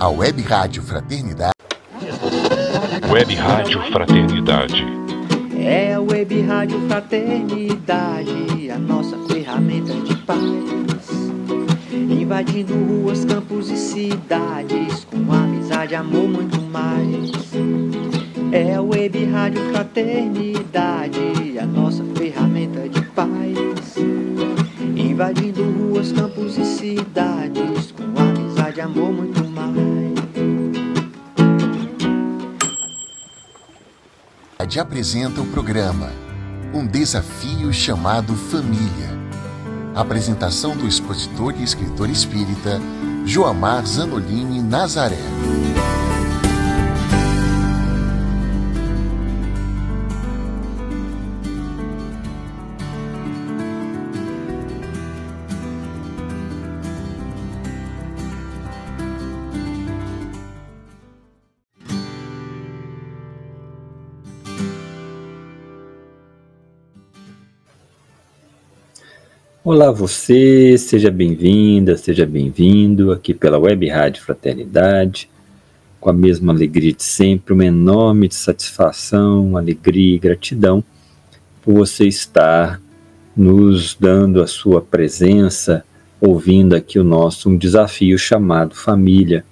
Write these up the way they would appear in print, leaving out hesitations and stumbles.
A Web Rádio Fraternidade. Web Rádio Fraternidade. É a Web Rádio Fraternidade, a nossa ferramenta de paz. Invadindo ruas, campos e cidades, com amizade, amor, muito mais. É a Web Rádio Fraternidade, a nossa ferramenta de paz. Invadindo ruas, campos e cidades, com amizade, amor, muito mais. Apresenta o programa Um Desafio Chamado Família. Apresentação do expositor e escritor espírita Joamar Zanolini Nazaré. Olá você, seja bem-vinda, seja bem-vindo aqui pela Web Rádio Fraternidade, com a mesma alegria de sempre, uma enorme satisfação, alegria e gratidão por você estar nos dando a sua presença, ouvindo aqui o nosso um desafio chamado família,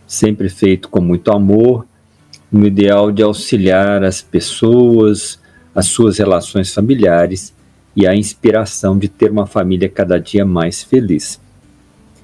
sempre feito com muito amor, no ideal de auxiliar as pessoas, as suas relações familiares, e a inspiração de ter uma família cada dia mais feliz.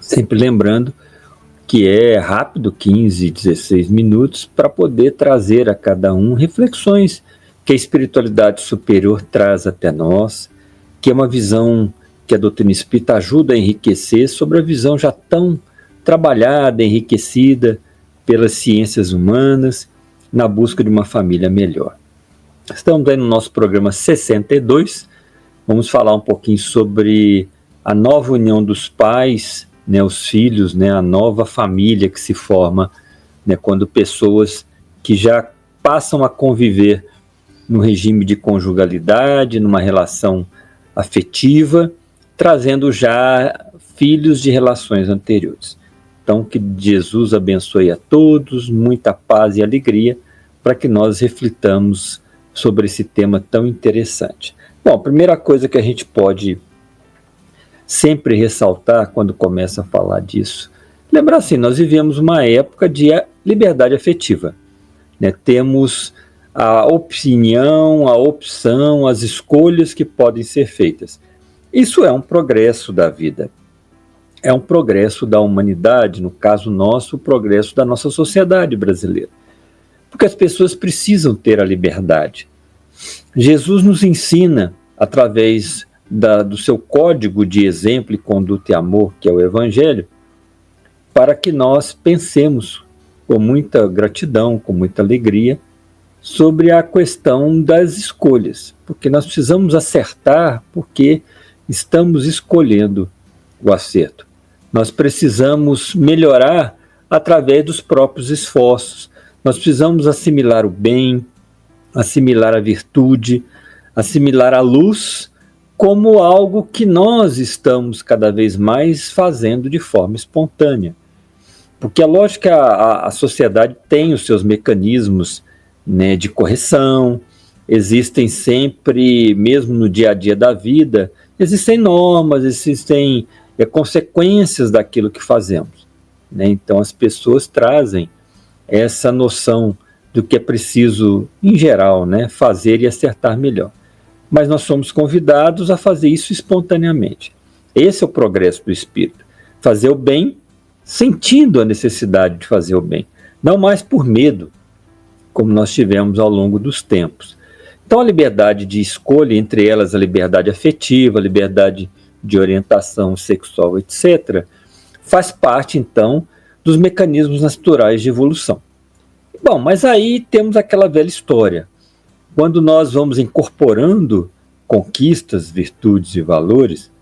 Sempre lembrando que é rápido, 15, 16 minutos, para poder trazer a cada um reflexões que a espiritualidade superior traz até nós, que é uma visão que a doutrina espírita ajuda a enriquecer sobre a visão já tão trabalhada, enriquecida pelas ciências humanas, na busca de uma família melhor. Estamos aí no nosso programa 62, vamos falar um pouquinho sobre a nova união dos pais, né, os filhos, né, a nova família que se forma, né, quando pessoas que já passam a conviver no regime de conjugalidade, numa relação afetiva, trazendo já filhos de relações anteriores. Então, que Jesus abençoe a todos, muita paz e alegria, para que nós reflitamos sobre esse tema tão interessante. Bom, a primeira coisa que a gente pode sempre ressaltar quando começa a falar disso, lembrar assim, nós vivemos uma época de liberdade afetiva, né? Temos a opinião, a opção, as escolhas que podem ser feitas. Isso é um progresso da vida, é um progresso da humanidade, no caso nosso, o progresso da nossa sociedade brasileira, porque as pessoas precisam ter a liberdade. Jesus nos ensina, através do seu código de exemplo e conduta e amor, que é o Evangelho, para que nós pensemos com muita gratidão, com muita alegria, sobre a questão das escolhas, porque nós precisamos acertar, porque estamos escolhendo o acerto. Nós precisamos melhorar através dos próprios esforços, nós precisamos assimilar o bem, assimilar a virtude, assimilar a luz como algo que nós estamos cada vez mais fazendo de forma espontânea. Porque é lógico que a sociedade tem os seus mecanismos, né, de correção, existem sempre, mesmo no dia a dia da vida, existem normas, existem consequências daquilo que fazemos, né? Então as pessoas trazem essa noção do que é preciso, em geral, né, fazer e acertar melhor. Mas nós somos convidados a fazer isso espontaneamente. Esse é o progresso do espírito. Fazer o bem sentindo a necessidade de fazer o bem. Não mais por medo, como nós tivemos ao longo dos tempos. Então a liberdade de escolha, entre elas a liberdade afetiva, a liberdade de orientação sexual, etc., faz parte, então, dos mecanismos naturais de evolução. Bom, mas aí temos aquela velha história. Quando nós vamos incorporando conquistas, virtudes e valores,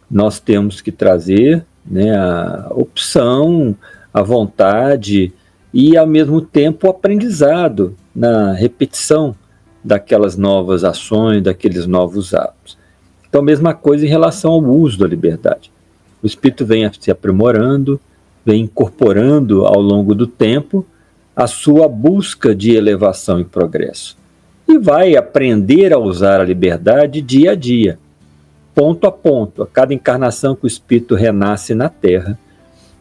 nós temos que trazer, né, a opção, a vontade e, ao mesmo tempo, o aprendizado na repetição daquelas novas ações, daqueles novos hábitos. Então, a mesma coisa em relação ao uso da liberdade. O espírito vem se aprimorando, vem incorporando ao longo do tempo a sua busca de elevação e progresso. E vai aprender a usar a liberdade dia a dia, ponto a ponto. A cada encarnação que o espírito renasce na Terra,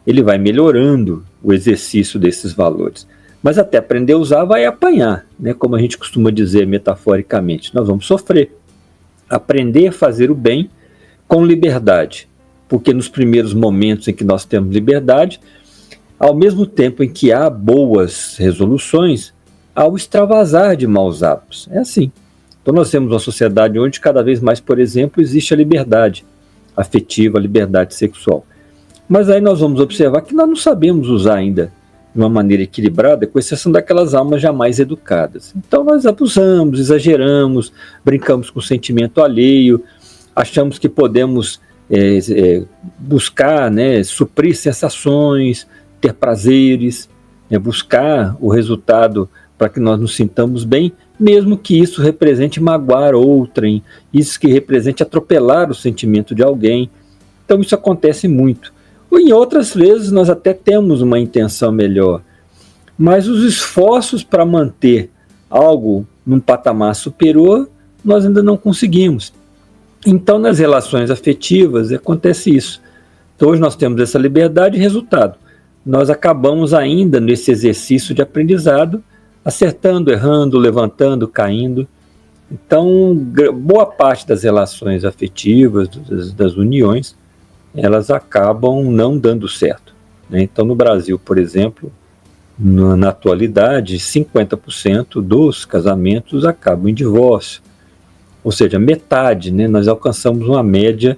ele vai melhorando o exercício desses valores. Mas até aprender a usar vai apanhar, né? Como a gente costuma dizer metaforicamente, nós vamos sofrer. Aprender a fazer o bem com liberdade, porque nos primeiros momentos em que nós temos liberdade, ao mesmo tempo em que há boas resoluções, há o extravasar de maus hábitos. É assim. Então nós temos uma sociedade onde cada vez mais, por exemplo, existe a liberdade afetiva, a liberdade sexual. Mas aí nós vamos observar que nós não sabemos usar ainda de uma maneira equilibrada, com exceção daquelas almas jamais educadas. Então nós abusamos, exageramos, brincamos com o sentimento alheio, achamos que podemos buscar, né, suprir sensações, ter prazeres, buscar o resultado para que nós nos sintamos bem, mesmo que isso represente magoar outrem, isso que represente atropelar o sentimento de alguém. Então isso acontece muito. Ou em outras vezes nós até temos uma intenção melhor, mas os esforços para manter algo num patamar superior, nós ainda não conseguimos. Então nas relações afetivas acontece isso. Então hoje nós temos essa liberdade e resultado. Nós acabamos ainda nesse exercício de aprendizado, acertando, errando, levantando, caindo. Então boa parte das relações afetivas, das uniões, elas acabam não dando certo, né? Então no Brasil, por exemplo, na atualidade, 50% dos casamentos acabam em divórcio, ou seja, metade, né? Nós alcançamos uma média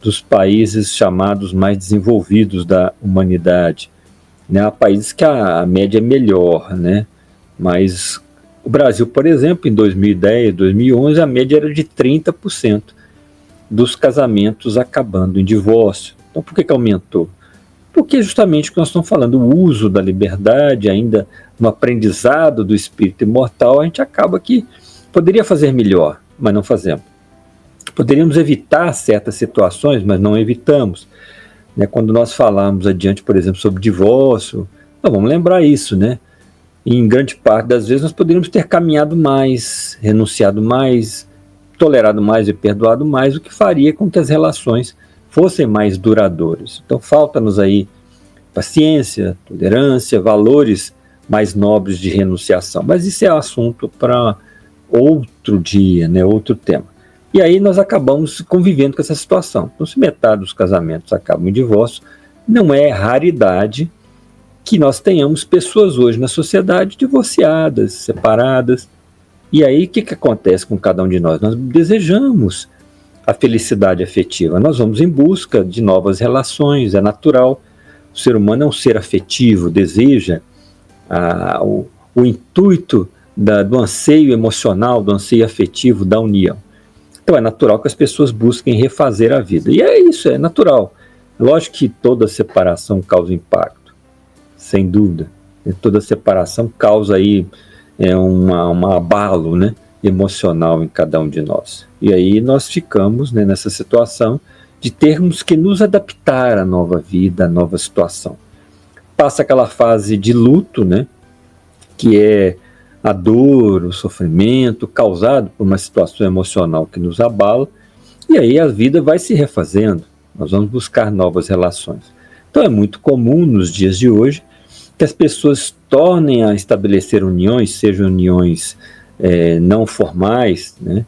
dos países chamados mais desenvolvidos da humanidade, né? Há países que a média é melhor, né? Mas o Brasil, por exemplo, em 2010, 2011, a média era de 30% dos casamentos acabando em divórcio. Então por que aumentou? Porque justamente o que nós estamos falando, o uso da liberdade, ainda no aprendizado do espírito imortal, a gente acaba que poderia fazer melhor, mas não fazemos. Poderíamos evitar certas situações, mas não evitamos, né? Quando nós falamos adiante, por exemplo, sobre divórcio, nós vamos lembrar isso, né? E em grande parte das vezes nós poderíamos ter caminhado mais, renunciado mais, tolerado mais e perdoado mais, o que faria com que as relações fossem mais duradouras. Então falta-nos aí paciência, tolerância, valores mais nobres de renunciação. Mas isso é assunto para outro dia, né, outro tema. E aí nós acabamos convivendo com essa situação. Então se metade dos casamentos acabam em divórcio, não é raridade que nós tenhamos pessoas hoje na sociedade divorciadas, separadas. E aí, o que acontece com cada um de nós? Nós desejamos a felicidade afetiva, nós vamos em busca de novas relações, é natural. O ser humano é um ser afetivo, deseja o intuito do anseio emocional, do anseio afetivo, da união. Então é natural que as pessoas busquem refazer a vida. E é isso, é natural. Lógico que toda separação causa impacto, sem dúvida. Toda separação causa aí um abalo, né, emocional em cada um de nós. E aí nós ficamos, né, nessa situação de termos que nos adaptar à nova vida, à nova situação. Passa aquela fase de luto, né, que é a dor, o sofrimento causado por uma situação emocional que nos abala, e aí a vida vai se refazendo, nós vamos buscar novas relações. Então é muito comum nos dias de hoje que as pessoas tornem a estabelecer uniões, sejam uniões não formais, né,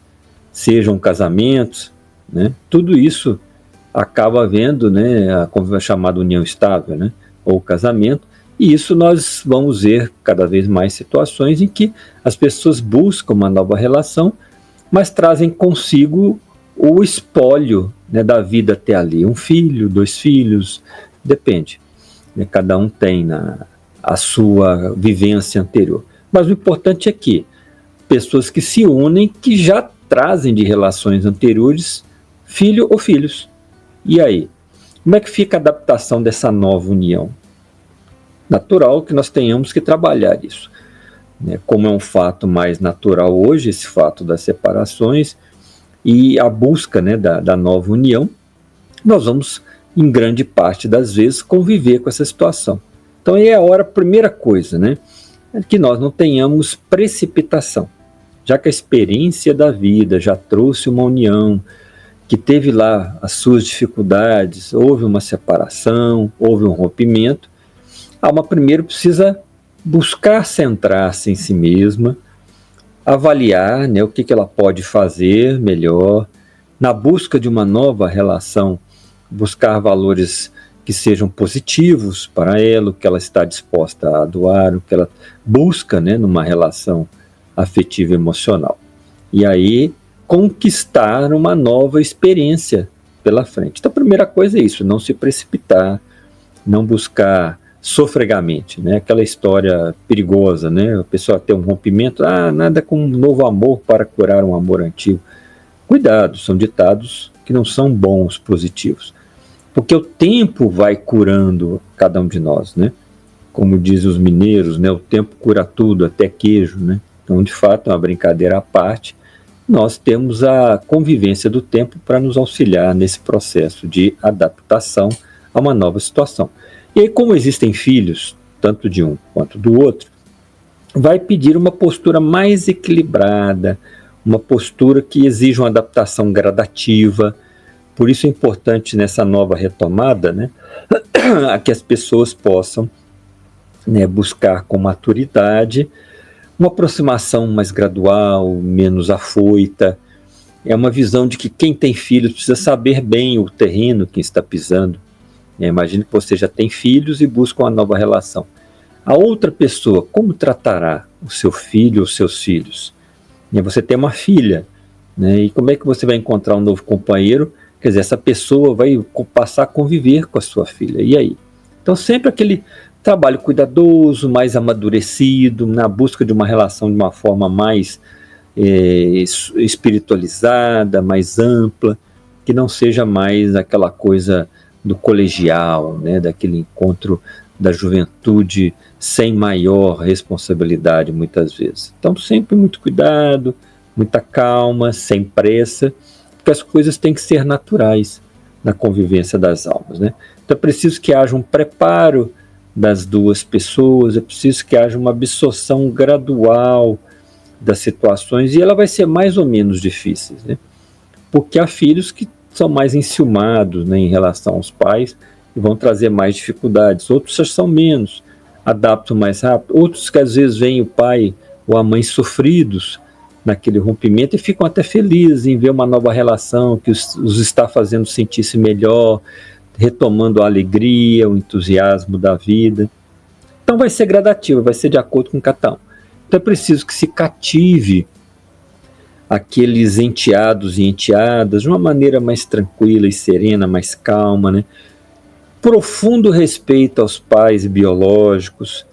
sejam casamentos, né, tudo isso acaba havendo, né, a chamada união estável, né, ou casamento, e isso nós vamos ver cada vez mais situações em que as pessoas buscam uma nova relação, mas trazem consigo o espólio, né, da vida até ali, um filho, 2 filhos, depende, né, cada um tem a sua vivência anterior. Mas o importante é que pessoas que se unem, que já trazem de relações anteriores filho ou filhos. E aí? Como é que fica a adaptação dessa nova união? Natural que nós tenhamos que trabalhar isso, né? Como é um fato mais natural hoje, esse fato das separações e a busca, né, da nova união, nós vamos em grande parte das vezes, conviver com essa situação. Então aí é a hora, primeira coisa, né, é que nós não tenhamos precipitação, já que a experiência da vida já trouxe uma união, que teve lá as suas dificuldades, houve uma separação, houve um rompimento, a alma primeiro precisa buscar centrar-se em si mesma, avaliar, né, o que ela pode fazer melhor, na busca de uma nova relação, buscar valores que sejam positivos para ela, o que ela está disposta a doar, o que ela busca, né, numa relação afetiva e emocional. E aí, conquistar uma nova experiência pela frente. Então, a primeira coisa é isso, não se precipitar, não buscar sofregamente, né? Aquela história perigosa, né? A pessoa ter um rompimento, nada como um novo amor para curar um amor antigo. Cuidado, são ditados que não são bons, positivos, porque o tempo vai curando cada um de nós, né? Como dizem os mineiros, né? O tempo cura tudo, até queijo, né? Então, de fato, é uma brincadeira à parte. Nós temos a convivência do tempo para nos auxiliar nesse processo de adaptação a uma nova situação. E aí, como existem filhos, tanto de um quanto do outro, vai pedir uma postura mais equilibrada, uma postura que exija uma adaptação gradativa. Por isso é importante nessa nova retomada, né, que as pessoas possam, né, buscar com maturidade uma aproximação mais gradual, menos afoita. É uma visão de que quem tem filhos precisa saber bem o terreno que está pisando. Imagine que você já tem filhos e busca uma nova relação. A outra pessoa, como tratará o seu filho ou seus filhos? Você tem uma filha, né? E como é que você vai encontrar um novo companheiro? Quer dizer, essa pessoa vai passar a conviver com a sua filha. E aí? Então, sempre aquele trabalho cuidadoso, mais amadurecido, na busca de uma relação de uma forma mais espiritualizada, mais ampla, que não seja mais aquela coisa do colegial, né, daquele encontro da juventude sem maior responsabilidade muitas vezes. Então sempre muito cuidado, muita calma, sem pressa, porque as coisas têm que ser naturais na convivência das almas, né? Então é preciso que haja um preparo das duas pessoas, é preciso que haja uma absorção gradual das situações, e ela vai ser mais ou menos difícil, né? Porque há filhos que são mais enciumados, né, em relação aos pais e vão trazer mais dificuldades. Outros já são menos, adaptam mais rápido. Outros que às vezes veem o pai ou a mãe sofridos naquele rompimento e ficam até felizes em ver uma nova relação que os está fazendo sentir-se melhor, retomando a alegria, o entusiasmo da vida. Então vai ser gradativo, vai ser de acordo com cada um. Então é preciso que se cative aqueles enteados e enteadas de uma maneira mais tranquila e serena, mais calma, né? Profundo respeito aos pais biológicos,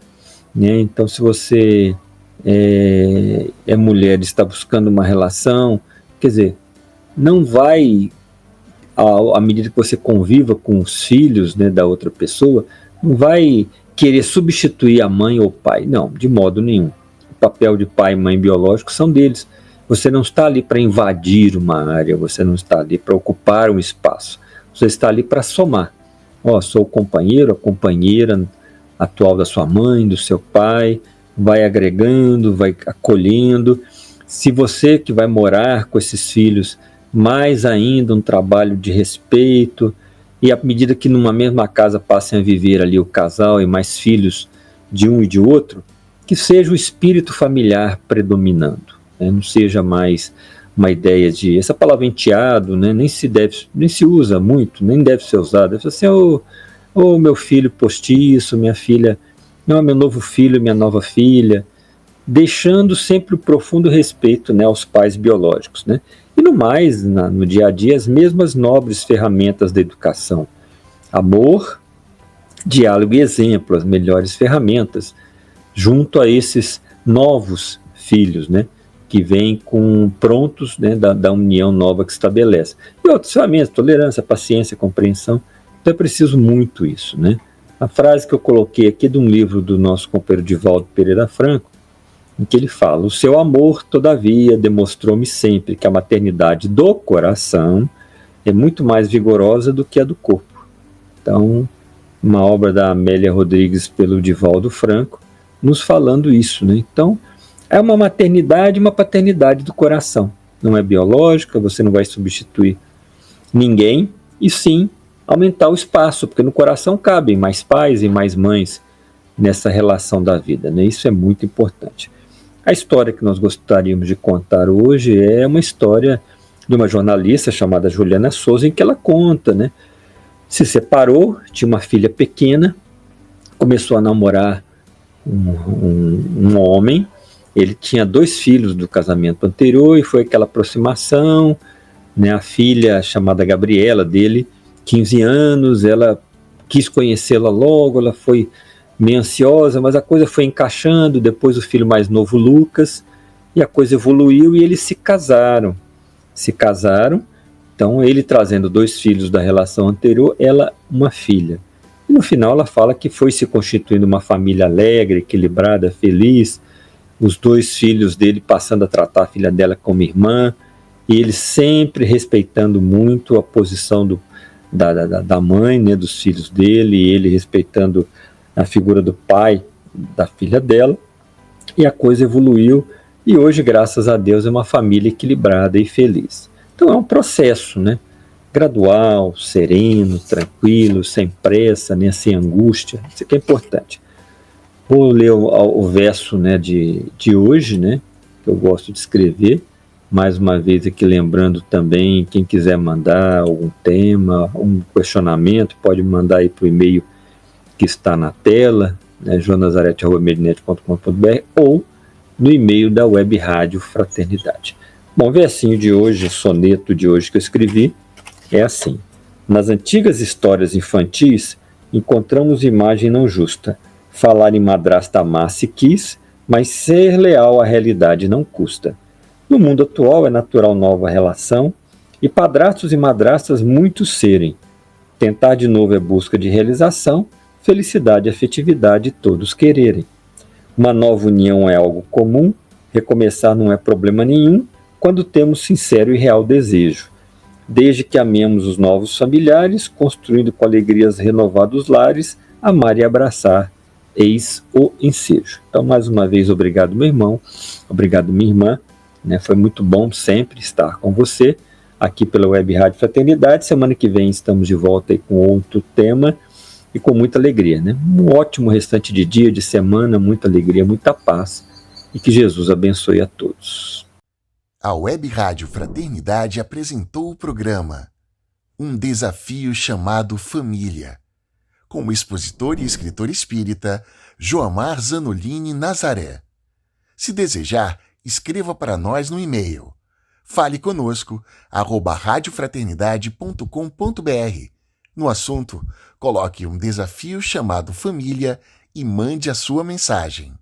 né? Então, se você é mulher e está buscando uma relação, quer dizer, não vai, à medida que você conviva com os filhos, né, da outra pessoa, não vai querer substituir a mãe ou o pai, não, de modo nenhum. O papel de pai e mãe biológico são deles. Você não está ali para invadir uma área, você não está ali para ocupar um espaço, você está ali para somar. Sou o companheiro, a companheira atual da sua mãe, do seu pai, vai agregando, vai acolhendo. Se você que vai morar com esses filhos, mais ainda um trabalho de respeito, e à medida que numa mesma casa passem a viver ali o casal e mais filhos de um e de outro, que seja o espírito familiar predominando. Não seja mais uma ideia de... Essa palavra enteado, né, nem se usa muito, nem deve ser usada. Deve ser assim, meu filho postiço, minha filha... Não, meu novo filho, minha nova filha. Deixando sempre o profundo respeito, né, aos pais biológicos, né? E no mais, no dia a dia, as mesmas nobres ferramentas da educação. Amor, diálogo e exemplo, as melhores ferramentas, junto a esses novos filhos, né? Que vêm prontos, né, da união nova que se estabelece. E outras ferramentas, tolerância, paciência, compreensão. Então é preciso muito isso, né? A frase que eu coloquei aqui de um livro do nosso companheiro Divaldo Pereira Franco, em que ele fala: o seu amor, todavia, demonstrou-me sempre que a maternidade do coração é muito mais vigorosa do que a do corpo. Então, uma obra da Amélia Rodrigues pelo Divaldo Franco, nos falando isso, né? Então, é uma maternidade, uma paternidade do coração. Não é biológica, você não vai substituir ninguém, e sim aumentar o espaço, porque no coração cabem mais pais e mais mães nessa relação da vida, né? Isso é muito importante. A história que nós gostaríamos de contar hoje é uma história de uma jornalista chamada Juliana Souza, em que ela conta, né? Se separou, tinha uma filha pequena, começou a namorar um homem, ele tinha 2 filhos do casamento anterior e foi aquela aproximação, né? A filha chamada Gabriela dele, 15 anos, ela quis conhecê-la logo, ela foi meio ansiosa, mas a coisa foi encaixando, depois o filho mais novo, Lucas, e a coisa evoluiu e eles se casaram, então ele trazendo 2 filhos da relação anterior, ela uma filha. E no final ela fala que foi se constituindo uma família alegre, equilibrada, feliz, os 2 filhos dele passando a tratar a filha dela como irmã, e ele sempre respeitando muito a posição da mãe, né, dos filhos dele, e ele respeitando a figura do pai da filha dela, e a coisa evoluiu, e hoje, graças a Deus, é uma família equilibrada e feliz. Então é um processo, né, gradual, sereno, tranquilo, sem pressa, né, sem angústia, isso aqui é importante. Vou ler o verso, né, de hoje, né, que eu gosto de escrever, mais uma vez aqui lembrando também, quem quiser mandar algum tema, um questionamento, pode mandar aí para o e-mail que está na tela, né, jonazarete@medinet.com.br, ou no e-mail da Web Rádio Fraternidade. Bom, o versinho de hoje, o soneto de hoje que eu escrevi, é assim: nas antigas histórias infantis, encontramos imagem não justa. Falar em madrasta amar se quis, mas ser leal à realidade não custa. No mundo atual é natural nova relação, e padrastos e madrastas muitos serem. Tentar de novo é busca de realização, felicidade e afetividade todos quererem. Uma nova união é algo comum, recomeçar não é problema nenhum, quando temos sincero e real desejo. Desde que amemos os novos familiares, construindo com alegrias renovados lares, amar e abraçar, eis o ensejo. Então, mais uma vez, obrigado, meu irmão, obrigado, minha irmã, né? Foi muito bom sempre estar com você aqui pela Web Rádio Fraternidade. Semana que vem estamos de volta aí com outro tema e com muita alegria, né? Um ótimo restante de dia, de semana, muita alegria, muita paz, e que Jesus abençoe a todos. A Web Rádio Fraternidade apresentou o programa Um Desafio Chamado Família, com o expositor e escritor espírita Joamar Zanolini Nazaré. Se desejar, escreva para nós no e-mail. Fale conosco, @radiofraternidade.com.br. No assunto, coloque um desafio chamado família e mande a sua mensagem.